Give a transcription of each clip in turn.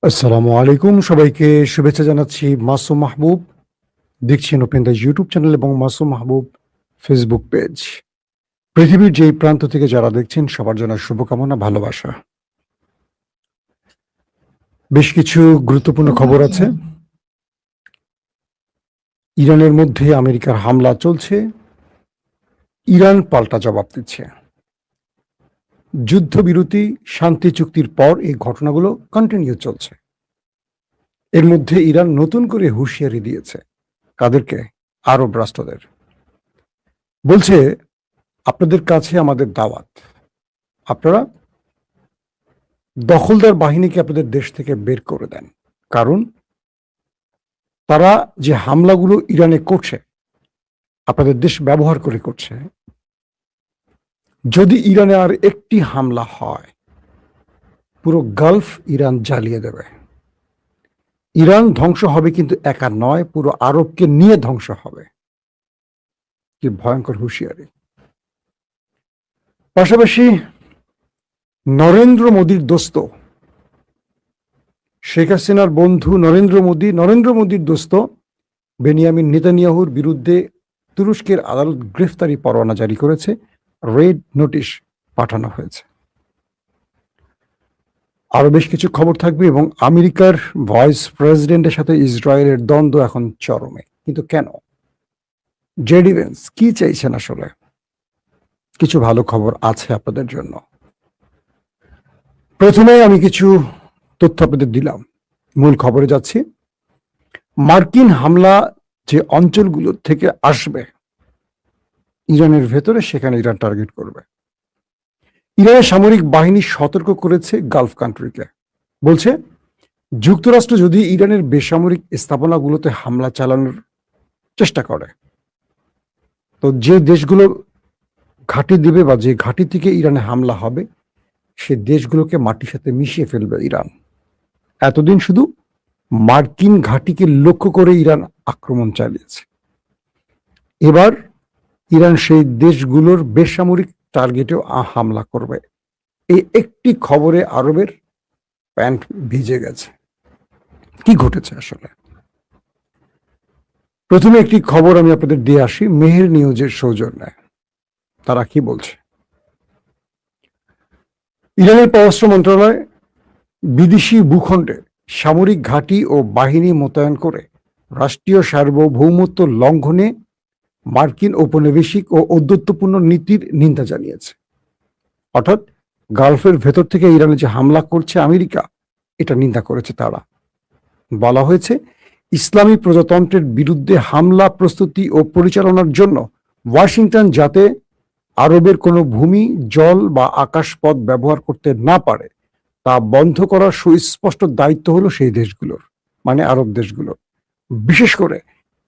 আসসালামু আলাইকুম, সবাইকে শুভেচ্ছা জানাচ্ছি। মাসুম মাহবুব দেখছেন ওপেন দ্য ইউটিউব চ্যানেল এবং মাসুম মাহবুব ফেসবুক পেজ। পৃথিবীর যেই প্রান্ত থেকে যারা দেখছেন সবার জন্য শুভকামনা, ভালোবাসা। বেশ কিছু গুরুত্বপূর্ণ খবর আছে। ইরানের মধ্যে আমেরিকার হামলা চলছে, ইরান পাল্টা জবাব দিচ্ছে। যুদ্ধবিরতি শান্তি চুক্তির পর এই ঘটনাগুলো কন্টিনিউ চলছে। এর মধ্যে ইরান নতুন করে হুঁশিয়ারি দিয়েছে। কাদেরকে? আরব রাষ্ট্রদের। বলছে, আপনাদের কাছে আমাদের দাওয়াত, আপনারা দখলদার বাহিনীকে আপনাদের দেশ থেকে বের করে দেন। কারণ তারা যে হামলাগুলো ইরানে করছে, আপনাদের দেশ ব্যবহার করে করছে। যদি ইরানে আর একটি হামলা হয়, পুরো গালফ ইরান জ্বালিয়ে দেবে। ইরান ধ্বংস হবে, কিন্তু একা নয়, পুরো আরবকে নিয়ে ধ্বংস হবে। কি ভয়ঙ্কর হুঁশিয়ারি! পাশাপাশি নরেন্দ্র মোদীর দোস্ত, শেখ হাসিনার বন্ধু নরেন্দ্র মোদীর দোস্ত বেনিয়ামিন নেতানিয়াহুর বিরুদ্ধে তুরস্কের আদালত গ্রেফতারি পরোয়ানা জারি করেছে, রেড নোটিশ পাঠানো হয়েছে। আরো বেশ কিছু খবর থাকবে এবং আমেরিকার ভাইস প্রেসিডেন্টের সাথে ইসরায়েলের দ্বন্দ্ব এখন চরমে। কিন্তু কেন? জেডি ভেন্স কি চাইছেন আসলে? কিছু ভালো খবর আছে আপনাদের জন্য। প্রথমে আমি কিছু তথ্য আপনাদের দিলাম, মূল খবরে যাচ্ছি। মার্কিন হামলা যে অঞ্চলগুলো থেকে আসবে ইরানের ভেতরে, সেখানে ইরান টার্গেট করবে। ইরানের সামরিক বাহিনী সতর্ক করেছে গালফ কান্ট্রিকে। বলছে, যুক্তরাষ্ট্র যদি ইরানের বেসামরিক স্থাপনাগুলোতে হামলা চালানোর চেষ্টা করে, তো যে দেশগুলো ঘাঁটি দিবে বা যে ঘাঁটি থেকে ইরানে হামলা হবে, সে দেশগুলোকে মাটির সাথে মিশিয়ে ফেলবে ইরান। এতদিন শুধু মার্কিন ঘাঁটিকে লক্ষ্য করে ইরান আক্রমণ চালিয়েছে। এবার ইরান সেই দেশগুলোর বেসামরিক টার্গেটেও হামলা করবে। এই একটি খবরে আরবের প্যান্ট ভিজে গেছে। কি ঘটেছে আসলে? প্রথমে একটি খবর আমি আপনাদের দিয়ে আসি মেহের নিউজের সৌজন্যে। তারা কি বলছে? ইরানের পররাষ্ট্র মন্ত্রণালয় বিদেশি ভূখণ্ডে সামরিক ঘাঁটি ও বাহিনী মোতায়েন করে রাষ্ট্রীয় সার্বভৌমত্ব লঙ্ঘনে মার্কিন ঔপনিবেশিক ও ঔদ্ধত্যপূর্ণ নীতির নিন্দা জানিয়েছে। অর্থাৎ গালফের ভেতর থেকে ইরানে যে হামলা করছে আমেরিকা, এটা নিন্দা করেছে তারা। বলা হয়েছে, ইসলামী প্রজাতন্ত্রের বিরুদ্ধে হামলা প্রস্তুতি ও পরিচালনার জন্য ওয়াশিংটন যাতে আরবের কোনো ভূমি, জল বা আকাশপথ ব্যবহার করতে না পারে, তা বন্ধ করার সুস্পষ্ট দায়িত্ব হলো সেই দেশগুলোর, মানে আরব দেশগুলোর। বিশেষ করে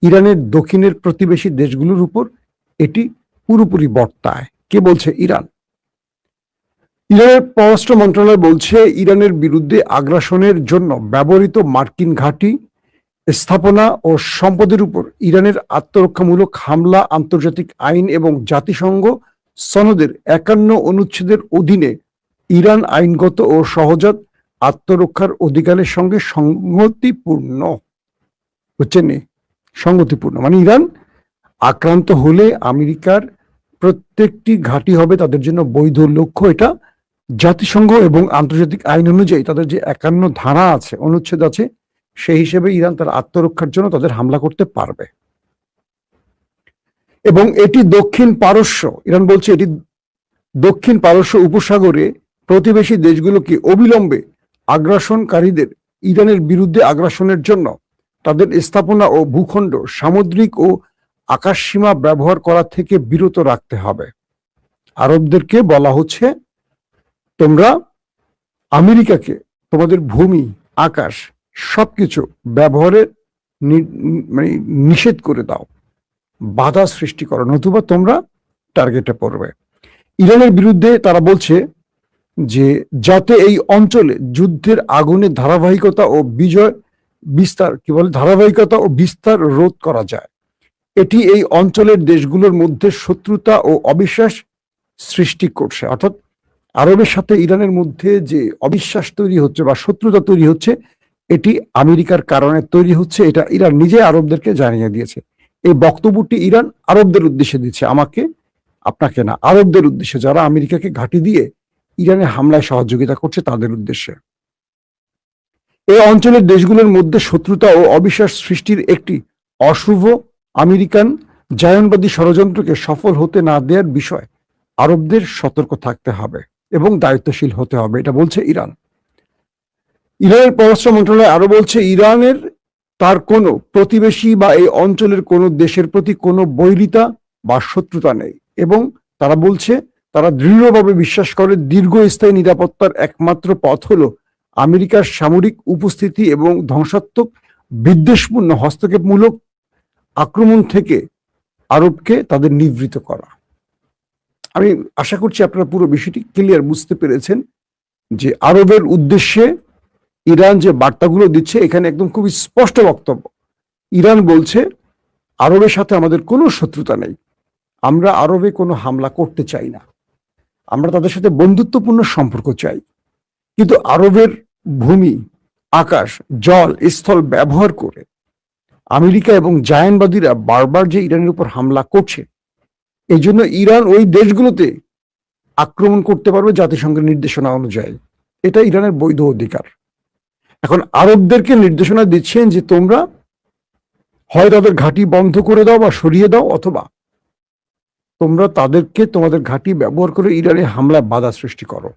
ইরানের দক্ষিণের প্রতিবেশী দেশগুলোর উপর এটি পুরোপুরি বর্তায়। কে বলছে? ইরান। ইরানের পররাষ্ট্র মন্ত্রণালয় বলছে, ইরানের বিরুদ্ধে আগ্রাসনের জন্য ব্যবহৃত মার্কিন ঘাঁটি, স্থাপনা ও সম্পদের উপর ইরানের আত্মরক্ষামূলক হামলা আন্তর্জাতিক আইন এবং জাতিসংঘ সনদের 51 অনুচ্ছেদের অধীনে ইরান আইনগত ও সহজাত আত্মরক্ষার অধিকারের সঙ্গে সংগতিপূর্ণ। বুঝছেন? সংগতিপূর্ণ মানে ইরান আক্রান্ত হলে আমেরিকার প্রত্যেকটি ঘাঁটি হবে তাদের জন্য বৈধ লক্ষ্য। এটা জাতিসংঘ এবং আন্তর্জাতিক আইন অনুযায়ী তাদের যে 51 ধারা আছে, অনুচ্ছেদ আছে, সেই হিসেবে ইরান তার আত্মরক্ষার জন্য তাদের হামলা করতে পারবে। এবং এটি দক্ষিণ পারস্য, ইরান বলছে এটি দক্ষিণ পারস্য উপসাগরে প্রতিবেশী দেশগুলোকে অবিলম্বে আগ্রাসনকারীদের ইরানের বিরুদ্ধে আগ্রাসনের জন্য তাদের স্থাপনা ও ভূখণ্ড, সামুদ্রিক ও আকাশসীমা ব্যবহার করা থেকে বিরত রাখতে হবে। আরবদেরকে বলা হচ্ছে, তোমরা আমেরিকাকে তোমাদের ভূমি, আকাশ সবকিছু ব্যবহারের মানে নিষেধ করে দাও, বাধা সৃষ্টি করো, নতুবা তোমরা টার্গেটে পড়বে। ইরানের বিরুদ্ধে তারা বলছে যে যাতে এই অঞ্চলে যুদ্ধের আগুনে ধারাবাহিকতা ও ধারাবাহিকতা ও বিস্তার রোধ করা যায়। এটি এই অঞ্চলের দেশগুলোর মধ্যে শত্রুতা ও অবিশ্বাস সৃষ্টি করছে। অর্থাৎ আরবের সাথে ইরানের মধ্যে যে অবিশ্বাস তৈরি হচ্ছে বা শত্রুতা তৈরি হচ্ছে, এটি আমেরিকার কারণে তৈরি হচ্ছে, এটা ইরান নিজে আরবদেরকে জানিয়ে দিয়েছে। এই বক্তব্যটি ইরান আরবদের উদ্দেশ্যে দিচ্ছে, আমাকে আপনাকে না, আরবদের উদ্দেশ্যে, যারা আমেরিকাকে ঘাঁটি দিয়ে ইরানের হামলায় সহযোগিতা করছে তাদের উদ্দেশ্যে। এই অঞ্চলের দেশগুলোর মধ্যে শত্রুতা ও অবিশ্বাস সৃষ্টির একটি অশুভ আমেরিকান জায়নবাদী ষড়যন্ত্রকে সফল হতে না দেওয়ার বিষয় আরবদের সতর্ক থাকতে হবে এবং দায়িত্বশীল হতে হবে, এটা বলছে ইরান। ইরানের পররাষ্ট্র মন্ত্রণালয় আরো বলছে, ইরানের তার কোনো প্রতিবেশী বা এই অঞ্চলের কোনো দেশের প্রতি কোনো বৈরিতা বা শত্রুতা নেই, এবং তারা বলছে তারা দৃঢ়ভাবে বিশ্বাস করে দীর্ঘস্থায়ী নিরাপত্তার একমাত্র পথ হলো আমেরিকার সামরিক উপস্থিতি এবং ধ্বংসাত্মক বিদ্বেষপূর্ণ হস্তক্ষেপমূলক আক্রমণ থেকে আরবকে তাদের নিবৃত্ত করা। আমি আশা করছি আপনারা পুরো বিষয়টি ক্লিয়ার বুঝতে পেরেছেন যে আরবের উদ্দেশ্যে ইরান যে বার্তাগুলো দিচ্ছে, এখানে একদম খুবই স্পষ্ট বক্তব্য। ইরান বলছে আরবের সাথে আমাদের কোনো শত্রুতা নেই, আমরা আরবে কোনো হামলা করতে চাই না, আমরা তাদের সাথে বন্ধুত্বপূর্ণ সম্পর্ক চাই, কিন্তু আরবের ভূমি, আকাশ, জল, স্থল ব্যবহার করে আমেরিকা এবং জায়নবাদীরা বারবার যে ইরানের উপর হামলা করছে, এই জন্য ইরান ওই দেশগুলোতে আক্রমণ করতে পারবে জাতিসংঘের নির্দেশনা অনুযায়ী, এটা ইরানের বৈধ অধিকার। এখন আরবদেরকে নির্দেশনা দিচ্ছেন যে তোমরা হয় তাদের ঘাঁটি বন্ধ করে দাও বা সরিয়ে দাও, অথবা তোমরা তাদেরকে তোমাদের ঘাঁটি ব্যবহার করে ইরানের হামলায় বাধা সৃষ্টি করো,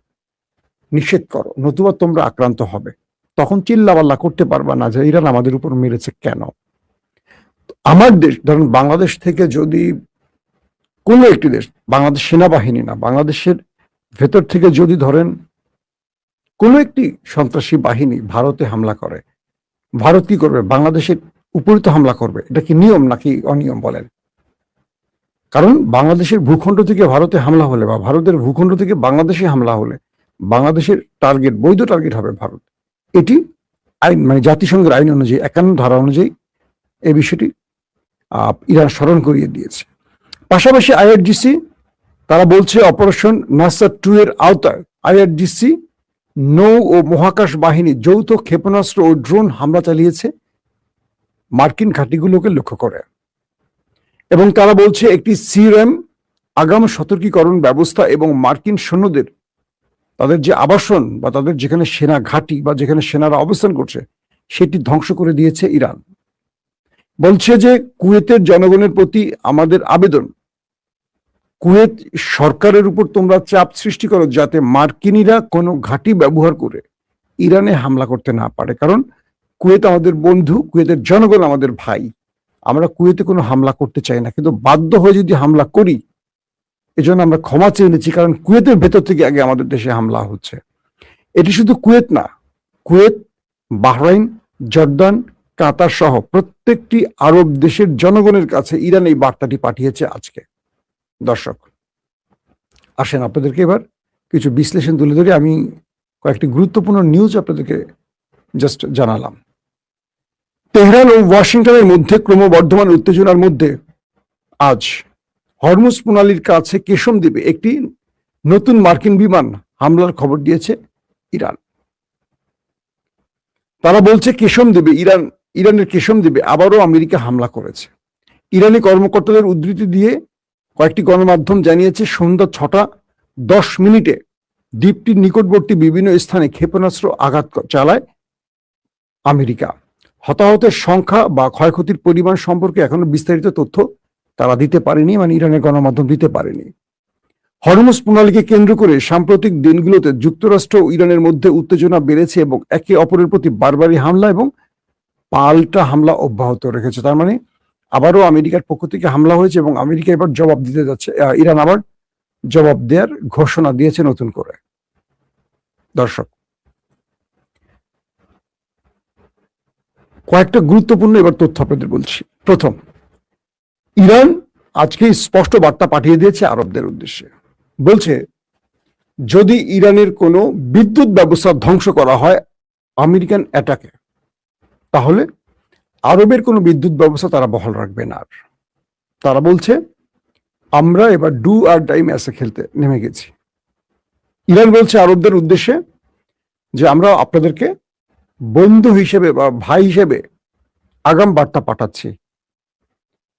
নিষেধ করো, নতুবা তোমরা আক্রান্ত হবে। তখন চিল্লাপাল্লা করতে পারবা না যে ইরান আমাদের উপর মেরেছে কেন। আমার দেশ, ধরুন বাংলাদেশ থেকে যদি কোনো একটি দেশ, বাংলাদেশ সেনাবাহিনী না, বাংলাদেশের ভেতর থেকে যদি ধরেন কোনো একটি সন্ত্রাসী বাহিনী ভারতে হামলা করে, ভারত কি করবে? বাংলাদেশের উপরে তো হামলা করবে। এটা কি নিয়ম নাকি অনিয়ম বলেন? কারণ বাংলাদেশের ভূখণ্ড থেকে ভারতে হামলা হলে বা ভারতের ভূখণ্ড থেকে বাংলাদেশে হামলা হলে বাংলাদেশের টার্গেট, বৈধ টার্গেট হবে ভারত। এটি আইন, মানে জাতিসংঘের আইন অনুযায়ী 51 ধারা অনুযায়ী এই বিষয়টি ইরান স্মরণ করিয়ে দিয়েছে। পাশাপাশি আইআরজিসি তারা বলছে অপারেশন নাসার 2 এর আওতায় আইআরজিসি নৌ ও মহাকাশ বাহিনী যৌথ ক্ষেপণাস্ত্র ও ড্রোন হামলা চালিয়েছে মার্কিন ঘাঁটিগুলোকে লক্ষ্য করে, এবং তারা বলছে একটি সিআরএম আগাম সতর্কীকরণ ব্যবস্থা এবং মার্কিন সৈন্যদের তাদের যে আবাসন বা তাদের যেখানে সেনা ঘাঁটি বা যেখানে সেনারা অবস্থান করছে সেটি ধ্বংস করে দিয়েছে ইরান। বলছে যে কুয়েতের জনগণের প্রতি আমাদের আবেদন, কুয়েত সরকারের উপর তোমরা চাপ সৃষ্টি করো যাতে মার্কিনীরা কোনো ঘাঁটি ব্যবহার করে ইরানে হামলা করতে না পারে, কারণ কুয়েত আমাদের বন্ধু, কুয়েতের জনগণ আমাদের ভাই, আমরা কুয়েতে কোনো হামলা করতে চাই না, কিন্তু বাধ্য হয়ে যদি হামলা করি এজন্য আমরা ক্ষমা চেয়ে নিচ্ছি, কারণ কুয়েতের ভেতর থেকে আগে আমাদের দেশে হামলা হচ্ছে। এটি শুধু কুয়েত না, কুয়েত, বাহরাইন, জর্দান, কাতার সহ প্রত্যেকটি আরব দেশের জনগণের কাছে ইরান এই বার্তাটি পাঠিয়েছে আজকে। দর্শক আসেন আপনাদেরকে এবার কিছু বিশ্লেষণ তুলে ধরে আমি কয়েকটি গুরুত্বপূর্ণ নিউজ আপনাদেরকে জাস্ট জানালাম। তেহরান ও ওয়াশিংটনের মধ্যে ক্রমবর্ধমান উত্তেজনার মধ্যে আজ হরমুজ প্রণালীর কাছে কেশম দ্বীপে একটি নতুন মার্কিন বিমান হামলার খবর দিয়েছে ইরান। তারা বলছে কেশম দ্বীপে ইরানের কেশম দ্বীপে আবারও আমেরিকা হামলা করেছে। ইরানি কর্মকর্তাদের উদ্ধৃতি দিয়ে কয়েকটি গণমাধ্যম জানিয়েছে সন্ধ্যা 6:10 দ্বীপটির নিকটবর্তী বিভিন্ন স্থানে ক্ষেপণাস্ত্র আঘাত চালায় আমেরিকা। হতাহতের সংখ্যা বা ক্ষয়ক্ষতির পরিমাণ সম্পর্কে এখনো বিস্তারিত তথ্য তারা দিতে পারেনি, মানে ইরানের গণমাধ্যম দিতে পারেনি। হরমুজ প্রণালীকে কেন্দ্র করে সাম্প্রতিক দিনগুলোতে যুক্তরাষ্ট্র ও ইরানের মধ্যে উত্তেজনা বেড়েছে এবং একে অপরের প্রতি বারবারই হামলা এবং পাল্টা হামলা অব্যাহত রেখেছে। তার মানে আবারও আমেরিকার পক্ষ থেকে হামলা হয়েছে এবং আমেরিকা এবার জবাব দিতে যাচ্ছে, ইরান আবার জবাব দেওয়ার ঘোষণা দিয়েছে নতুন করে। দর্শক কয়েকটা গুরুত্বপূর্ণ এবার তথ্য আপনাদের বলছি। প্রথম, ইরান আজকে স্পষ্ট বার্তা পাঠিয়ে দিয়েছে আরবদের উদ্দেশ্যে, বলছে যদি ইরানের কোনো বিদ্যুৎ ব্যবস্থা ধ্বংস করা হয় আমেরিকান অ্যাটাকে, তাহলে আরবের কোনো বিদ্যুৎ ব্যবস্থা তারা বহাল রাখবে না। তারা বলছে আমরা এবার ডু আর ডাই ম্যাচে খেলতে নেমে গেছি। ইরান বলছে আরবদের উদ্দেশ্যে যে আমরা আপনাদেরকে বন্ধু হিসেবে বা ভাই হিসেবে আগাম বার্তা পাঠাচ্ছি।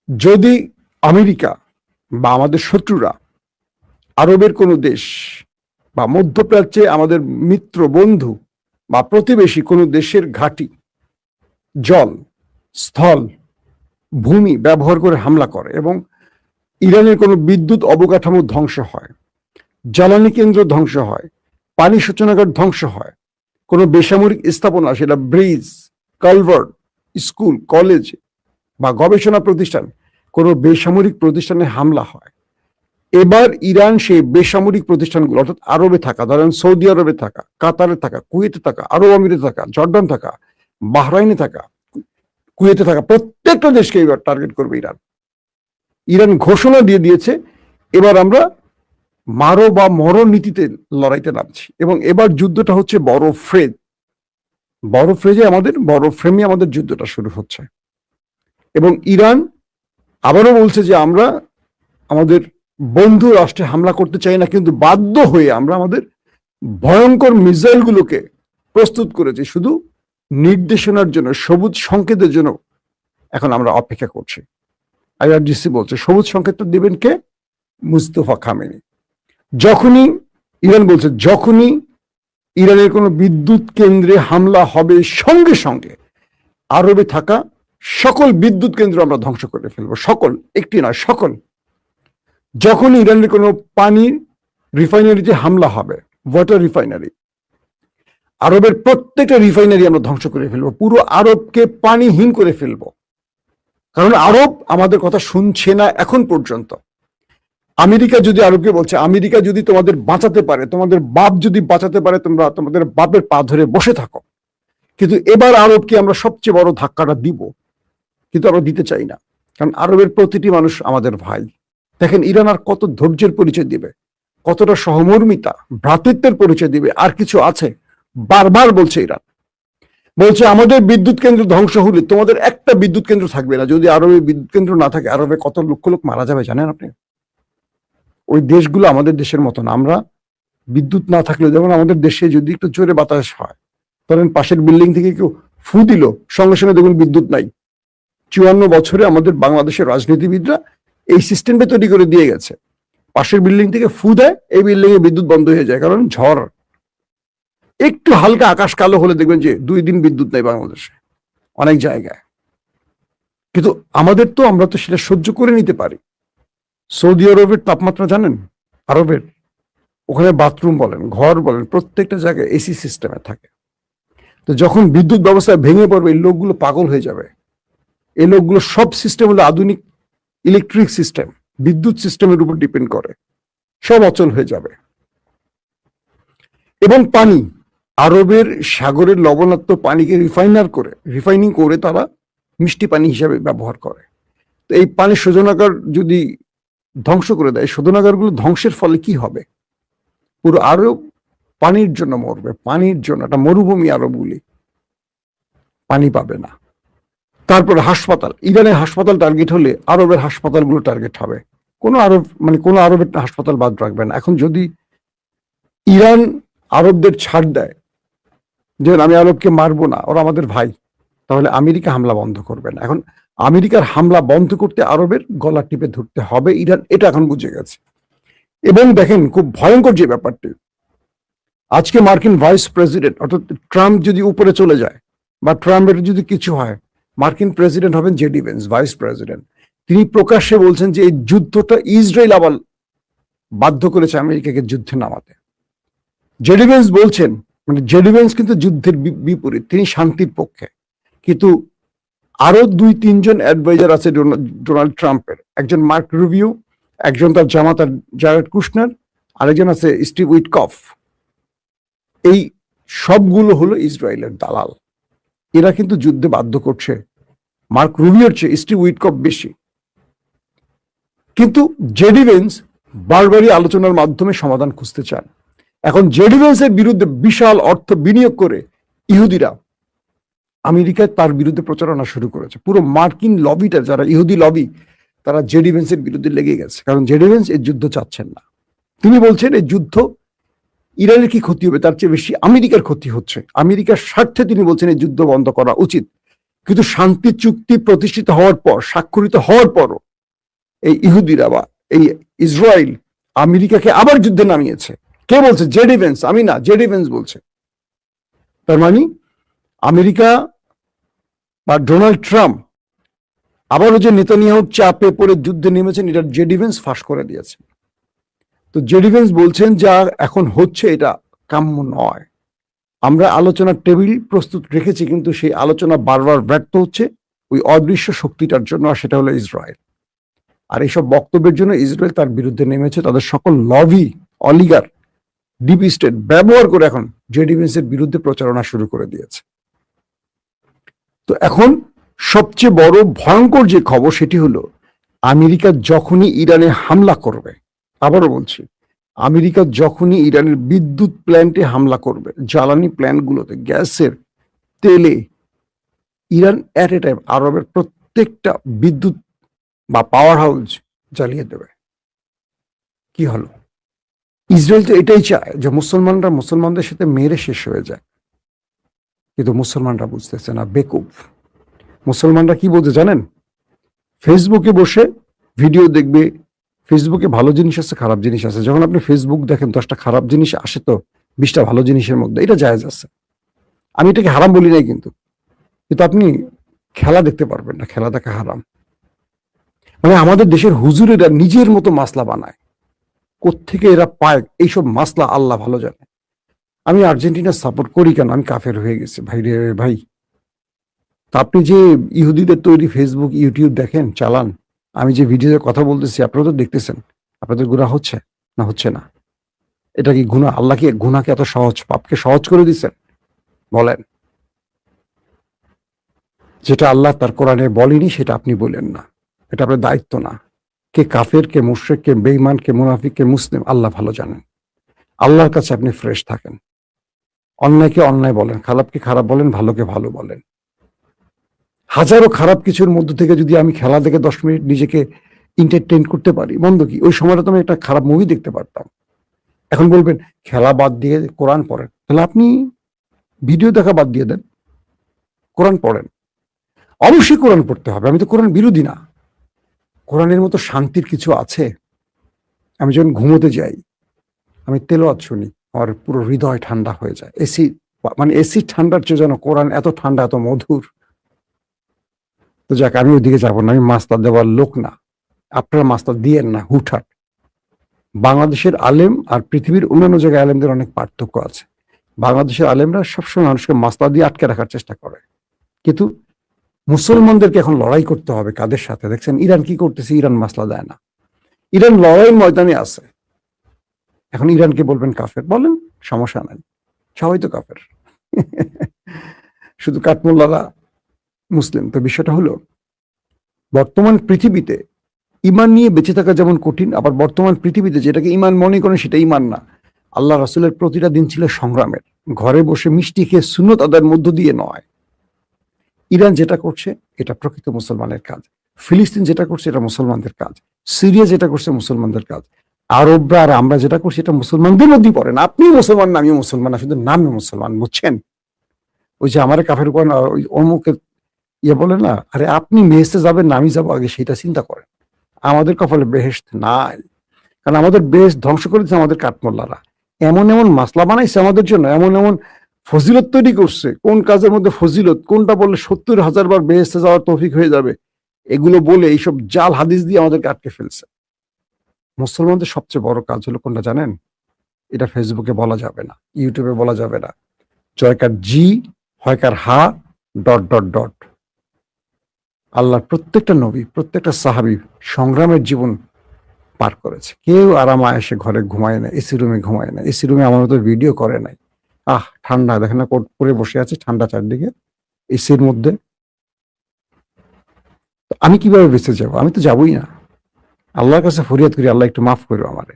যদি আমেরিকা বা আমাদের শত্রুরা আরবের কোনো দেশ বা মধ্যপ্রাচ্যে আমাদের মিত্র বন্ধু বা প্রতিবেশী কোনো দেশের ঘাঁটি, জল, স্থল, ভূমি ব্যবহার করে হামলা করে এবং ইরানের কোনো বিদ্যুৎ অবকাঠামো ধ্বংস হয়, জ্বালানি কেন্দ্র ধ্বংস হয়, পানি শোচনাগার ধ্বংস হয়, কোনো বেসামরিক স্থাপনা, সেটা ব্রিজ, কালভার্ট, স্কুল, কলেজ বা গবেষণা প্রতিষ্ঠান, কোনো বেসামরিক প্রতিষ্ঠানে হামলা হয়, এবার ইরান সেই বেসামরিক প্রতিষ্ঠানগুলো অর্থাৎ আরবে থাকা, ধরেন সৌদি আরবে থাকা, কাতারে থাকা, কুয়েতে থাকা, আরব আমিরে থাকা, জর্ডান থাকা, বাহরাইনে থাকা, কুয়েতে থাকা প্রত্যেকটা দেশকে এবার টার্গেট করবে ইরান। ইরান ঘোষণা দিয়ে দিয়েছে এবার আমরা মারো বা মরো নীতিতে লড়াইতে নামছি এবং এবার যুদ্ধটা হচ্ছে বড় ফ্রেমে আমাদের যুদ্ধটা শুরু হচ্ছে। এবং ইরান আবারও বলছে যে আমরা আমাদের বন্ধু রাষ্ট্রে হামলা করতে চাই না, কিন্তু বাধ্য হয়ে আমরা আমাদের ভয়ঙ্কর মিসাইলগুলোকে প্রস্তুত করেছি শুধু নির্দেশনার জন্য, সবুজ সংকেতের জন্য এখন আমরা অপেক্ষা করছি। আইআরজিসি বলছে সবুজ সংকেতটা দিবেন কে? মুস্তফা খামেনি। যখনই ইরানের কোনো বিদ্যুৎ কেন্দ্রে হামলা হবে সঙ্গে সঙ্গে আরবে থাকা সকল বিদ্যুৎ কেন্দ্র আমরা ধ্বংস করে ফেলবো, সকল, একটি নয় সকল। যখন ইরানের কোনো পানির রিফাইনারিতে হামলা হবে, ওয়াটার রিফাইনারি, আরবের প্রত্যেকটা রিফাইনারি আমরা ধ্বংস করে ফেলবো, পুরো আরবকে পানিহীন করে ফেলবো। কারণ আরব আমাদের কথা শুনছে না এখন পর্যন্ত। আমেরিকা যদি আরবকে বলছে, আমেরিকা যদি তোমাদের বাঁচাতে পারে, তোমাদের বাপ যদি বাঁচাতে পারে, তোমরা তোমাদের বাপের পা ধরে বসে থাকো। কিন্তু এবার আরবকে আমরা সবচেয়ে বড় ধাক্কাটা দিব, কিন্তু আমরা দিতে চাই না, কারণ আরবের প্রতিটি মানুষ আমাদের ভাই। দেখেন ইরান আর কত ধৈর্যের পরিচয় দিবে, কতটা সহমর্মিতা, ভ্রাতৃত্বের পরিচয় দিবে, আর কিছু আছে? বারবার বলছে ইরান, বলছে আমাদের বিদ্যুৎ কেন্দ্র ধ্বংস হলে তোমাদের একটা বিদ্যুৎ কেন্দ্র থাকবে না। যদি আরবে বিদ্যুৎ কেন্দ্র না থাকে, আরবে কত লক্ষ লোক মারা যাবে জানেন আপনি? ওই দেশগুলো আমাদের দেশের মতো না। আমরা বিদ্যুৎ না থাকলে, যেমন আমাদের দেশে যদি একটু জোরে বাতাস হয়, ধরেন পাশের বিল্ডিং থেকে কেউ ফু দিল, সঙ্গে সঙ্গে দেখুন বিদ্যুৎ নাই। 54 বছরে আমাদের বাংলাদেশের রাজনীতিবিদরা এই সিস্টেমটা তৈরি করে দিয়ে গেছে। পাশের বিল্ডিং থেকে ফু দেয়, এই বিল্ডিং এ বিদ্যুৎ বন্ধ হয়ে যায়, কারণ ঝড়। একটু হালকা আকাশ কালো হলে দেখবেন যে 2 দিন বিদ্যুৎ নেই বাংলাদেশে অনেক জায়গায়। কিন্তু আমরা তো সেটা সহ্য করে নিতে পারি। সৌদি আরবের তাপমাত্রা জানেন? আরবের ওখানে বাথরুম বলেন, ঘর বলেন, প্রত্যেকটা জায়গায় এসি সিস্টেমে থাকে। তো যখন বিদ্যুৎ ব্যবস্থা ভেঙে পড়বে, এই লোকগুলো পাগল হয়ে যাবে। এই লোকগুলো সব সিস্টেম হলো আধুনিক ইলেকট্রিক সিস্টেম, বিদ্যুৎ সিস্টেমের উপর ডিপেন্ড করে, সব অচল হয়ে যাবে। এবং পানি, আরবের সাগরের লবণাক্ত পানিকে রিফাইনিং করে তারা মিষ্টি পানি হিসাবে ব্যবহার করে। তো এই পানি শোধনাগার যদি ধ্বংস করে দেয়, শোধনাগারগুলো ধ্বংসের ফলে কি হবে? পুরো আরব পানির জন্য মরবে, পানির জন্য। একটা মরুভূমি আরবগুলি, পানি পাবে না। তারপরে হাসপাতাল, ইরানের হাসপাতাল টার্গেট হলে আরবের হাসপাতালগুলো টার্গেট হবে। কোনো আরবের হাসপাতাল বাদ রাখবে না। এখন যদি ইরান আরবদের ছাড় দেয় যে আমি আরবকে মারবো না, ওরা আমাদের ভাই, তাহলে আমেরিকা হামলা বন্ধ করবে না। এখন আমেরিকার হামলা বন্ধ করতে আরবের গলা টিপে ধরতে হবে ইরান, এটা এখন বুঝে গেছে। এবং দেখেন খুব ভয়ঙ্কর যে ব্যাপারটি, আজকে মার্কিন ভাইস প্রেসিডেন্ট অর্থাৎ ট্রাম্প যদি উপরে চলে যায় বা ট্রাম্পের যদি কিছু হয়, মার্কিন প্রেসিডেন্ট হবেন জেডি ভেন্স, ভাইস প্রেসিডেন্ট। তিনি প্রকাশ্যে বলছেন যে এই যুদ্ধটা ইসরায়েল আবার বাধ্য করেছে আমেরিকাকে যুদ্ধে নামাতে। জেডি ভেন্স বলছেন, মানে জেডি ভেন্স কিন্তু যুদ্ধের বিপরীত, তিনি শান্তির পক্ষে। কিন্তু আরো 2-3 জন অ্যাডভাইজার আছে ডোনাল্ড ট্রাম্পের, একজন মার্ক রুবিও, একজন তার জামাতা জারেড কুশনার, আরেকজন আছে স্টিভ উইটকফ। এই সবগুলো হলো ইসরায়েলের দালাল। এরা কিন্তু যুদ্ধে বাধ্য করছে মার্ক রুবিওর চেয়ে স্টিভ উইটকফ বেশি। কিন্তু জেডি ভেন্স বারবারই আলোচনার মাধ্যমে সমাধান খুঁজতে চান। এখন জেডি ভেন্সের বিরুদ্ধে বিশাল অর্থ বিনিয়োগ করে ইহুদিরা আমেরিকায় তার বিরুদ্ধে প্রচারণা শুরু করেছে। পুরো মার্কিন লবিটা, যারা ইহুদি লবি, তারা জেডি ভেন্সের বিরুদ্ধে লেগে গেছে, কারণ জেডি ভেন্স এই যুদ্ধ চাচ্ছেন না। তিনি বলছেন এই যুদ্ধ ইরানের কি ক্ষতি হবে? তার চেয়ে বেশি আমেরিকার ক্ষতি হচ্ছে। আমেরিকার স্বার্থে তিনি বলছেন এই যুদ্ধ বন্ধ করা উচিত। কিন্তু শান্তি চুক্তি প্রতিষ্ঠিত হওয়ার পর, স্বাক্ষরিত হওয়ার পরও এই ইহুদিরা বা এই ইসরায়েল আমেরিকাকে আবার যুদ্ধে নামিয়েছে। কে বলছে? জে ডি ভেন্স, আমি না, জে ডি ভেন্স বলছে। তার মানে আমেরিকা বা ডোনাল্ড ট্রাম্প আবারও যে নেতানিয়াহুর চাপে পড়ে যুদ্ধে নেমেছেন, এটা জে ডি ভেন্স ফাঁস করে দিয়েছে। তো জে ডি ভেন্স বলছেন যা এখন হচ্ছে এটা কাম্য নয়। আমরা আলোচনার টেবিল প্রস্তুত রেখেছি, কিন্তু সেই আলোচনা বারবার ব্যর্থ হচ্ছে ওই অদৃশ্য শক্তিটার জন্য, আর সেটা হলো ইসরায়েল। আর এইসব বক্তব্যের জন্য ইসরায়েল তার বিরুদ্ধে নেমেছে। তাদের সকল লবি, অলিগার, ডিপ স্টেট ব্যবহার করে এখন জে ডি ভেন্সের বিরুদ্ধে প্রচারণা শুরু করে দিয়েছে। তো এখন সবচেয়ে বড় ভয়ঙ্কর যে খবর সেটি হলো আমেরিকা যখনই ইরানে হামলা করবে, আবারও বলছি, আমেরিকা যখনই ইরানের বিদ্যুৎ প্ল্যান্টে হামলা করবে, জ্বালানি প্ল্যান্টগুলোতে, গ্যাসের, তেলে, ইরান অ্যাট এ টাইম আরবের প্রত্যেকটা বিদ্যুৎ বা পাওয়ার হাউস জ্বালিয়ে দেবে। কি হলো? ইসরায়েল তো এটাই চায় যে মুসলমানরা মুসলমানদের সাথে মেরে শেষ হয়ে যায়, কিন্তু মুসলমানরা বুঝতেছে না, বেকুব। মুসলমানরা কি বলছে জানেন? ফেসবুকে বসে ভিডিও দেখবে। ফেসবুকে ভালো জিনিস আছে, খারাপ জিনিস আছে। যখন আপনি ফেসবুক দেখেন 10টা খারাপ জিনিস আসে তো 20টা ভালো জিনিসের মধ্যে, এটা জায়েজ আছে। আমি এটাকে হারাম বলি নাই, কিন্তু কিন্তু আপনি খেলা দেখতে পারবেন না, খেলা দেখা হারাম। মানে আমাদের দেশের হুজুরেরা নিজের মতো মাসলা বানায়। কোত্থেকে এরা পায় এইসব মাসলা আল্লাহ ভালো জানে। আমি আর্জেন্টিনা সাপোর্ট করি কেন? আমি কাফের হয়ে গেছি ভাই রে ভাই। তা আপনি যে ইহুদিদের তৈরি ফেসবুক, ইউটিউব দেখেন, চালান, আমি যে ভিডিওতে কথা বলতেছি আপনারা তো দেখতেছেন, আপনাদের গুনাহ হচ্ছে না হচ্ছে না? এটা কি গুনাহ? আল্লাহ কি গুনাহকে এত সহজ, পাপকে সহজ করে দিচ্ছেন? বলেন। যেটা আল্লাহ তার কোরআনে বলেনি সেটা আপনি বলেন না, এটা আপনার দায়িত্ব না। কে কাফের, কে মুশরিক, কে বেঈমান, কে মুনাফিক, কে মুসলিম, আল্লাহ ভালো জানেন। আল্লাহর কাছে আপনি ফ্রেশ থাকেন। অন্যায়কে অন্যায় বলেন, খারাপকে খারাপ বলেন, ভালোকে ভালো বলেন। হাজারো খারাপ কিছুর মধ্য থেকে যদি আমি খেলা দেখে 10 মিনিট নিজেকে এন্টারটেইন করতে পারি, মন্দ কি? ওই সময়টা তো আমি একটা খারাপ মুভি দেখতে পারতাম। এখন বলবেন খেলা বাদ দিয়ে কোরআন পড়েন, তাহলে আপনি ভিডিও দেখা বাদ দিয়ে দেন, কোরআন পড়েন। অবশ্যই কোরআন পড়তে হবে, আমি তো কোরআন বিরোধী না। কোরআনের মতো শান্তির কিছু আছে? আমি যখন ঘুমোতে যাই, আমি তেলাওয়াত শুনি, আমার পুরো হৃদয় ঠান্ডা হয়ে যায়। এসি, মানে এসি ঠান্ডার চেয়ে যেন কোরআন এত ঠান্ডা, এত মধুর। তো যাক, আমি ওইদিকে যাবো না, আমি মাস্তার দেওয়ার লোক না। আপনারা মাস্তার দিয়েন না হুটহাট। বাংলাদেশের আলেম আর পৃথিবীর অন্যান্য জায়গায় আলেমদের অনেক পার্থক্য আছে। বাংলাদেশের আলেমরা সবসময় মানুষকে মাস্তা দিয়ে আটকে রাখার চেষ্টা করে, কিন্তু মুসলমানদেরকে এখন লড়াই করতে হবে। কাদের সাথে? দেখছেন ইরান কি করতেছে? ইরান মাসলা দেয় না, ইরান লড়াইয়ের ময়দানে আছে। এখন ইরানকে বলবেন কাফের, বলেন, সমস্যা নাই, সবাই তো কাফের। শুধু কাঠমোল্লারা মুসলিম। তো বিষয়টা হলো বর্তমান পৃথিবীতে ইমান নিয়ে বেঁচে থাকা যেমন কঠিন, আবার বর্তমান পৃথিবীতে যেটাকে ইমান মনে করেন সেটা ইমান না। আল্লাহ রাসূলের প্রতিটা দিন ছিল সংগ্রামের। ঘরে বসে মিষ্টি খেয়ে সুন্নত আদায়ের মধ্য দিয়ে নয়। ইরান যেটা করছে এটা প্রকৃত মুসলমানের কাজ। ফিলিস্তিন যেটা করছে এটা মুসলমানদের কাজ। সিরিয়া যেটা করছে মুসলমানদের কাজ। আরবরা আর আমরা যেটা করছি এটা মুসলমানদের মধ্যেই পড়ে না। আপনি মুসলমান না, আমিও মুসলমান না, শুধু নামে মুসলমান, বুঝছেন? ওই যে আমার কাফের উপর ওই অমুকে বলে না, আরে আপনি বেহেশতে যাবেন না আমি যাবো আগে, সেটা চিন্তা করেন। আমাদের কপালে বেহেশত নাই, কারণ আমাদের বেহেশত ধ্বংস করে দিচ্ছে আমাদের কাঠমোল্লারা। এমন এমন মাসলা বানাইছে আমাদের জন্য, এমন এমন ফজিলত তৈরি করছে। কোন কাজের মধ্যে ফজিলত, কোনটা বললে 70,000 বার বেহেশতে যাওয়ার তৌফিক হয়ে যাবে, এগুলো বলে এইসব জাল হাদিস দিয়ে আমাদেরকে আটকে ফেলছে। মুসলমানদের সবচেয়ে বড় কাজ হলো কোনটা জানেন? এটা ফেসবুকে বলা যাবে না, ইউটিউবে বলা যাবে না। জয়কার জি, হয়কার হা, ডট ডট ডট। আল্লাহর প্রত্যেকটা নবী, প্রত্যেকটা সাহাবী সংগ্রামের জীবন পার করেছে। কেউ আরামে এসে ঘরে ঘুমায় না, এসি রুমে ঘুমায় না, এসি রুমে আমার মতো ভিডিও করে নাই। ঠান্ডা, দেখেন না কোট পরে বসে আছে, ঠান্ডা চারদিকে, এসির মধ্যে। আমি কিভাবে বেঁচে যাব? আমি তো যাবই না। আল্লাহর কাছে ফরিয়াদ করি, আল্লাহ একটু মাফ করো আমারে।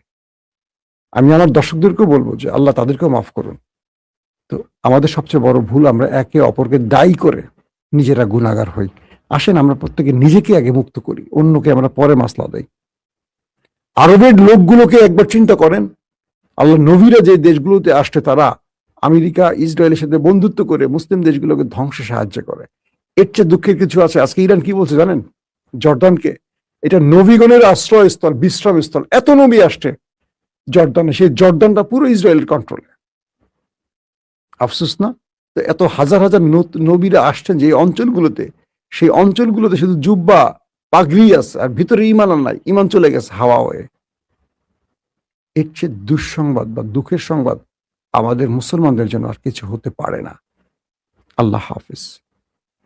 আমি আমার দর্শকদেরকেও বলবো যে আল্লাহ তাদেরকেও মাফ করুন। তো আমাদের সবচেয়ে বড় ভুল, আমরা একে অপরকে দায়ী করে নিজেরা গুনাহগার হই। আসেন আমরা প্রত্যেকে নিজেকে আগে মুক্ত করি, অন্যকে আমরা পরে মাসলা দেই। আরবের লোকগুলোকে একবার চিন্তা করেন। আল্লাহ নবীরা যে দেশগুলোতে আসছে তারা আমেরিকা ইসরায়েলের সাথে বন্ধুত্ব করে মুসলিম দেশগুলোকে ধ্বংসে সাহায্য করে। এর চেয়ে দুঃখের কিছু আছে? আজকে ইরান কি বলছে জানেন? জর্দানকে এটা নবীগণের আশ্রয়স্থল, বিশ্রামস্থল, এত নবী আসছে জর্দানে, সেই জর্দানটা পুরো ইসরায়েলের কন্ট্রোলে। আফসোস না? তো এত হাজার হাজার নবীরা আসছেন যে অঞ্চলগুলোতে, সেই অঞ্চলগুলোতে শুধু জুব্বা পাগড়ি আছে আর ভিতরে ইমান আর নাই, ইমান চলে গেছে হাওয়া হয়ে। এর চেয়ে দুঃসংবাদ বা দুঃখের সংবাদ আমাদের মুসলমানদের জন্য আর কিছু হতে পারে না। আল্লাহ হাফিজ।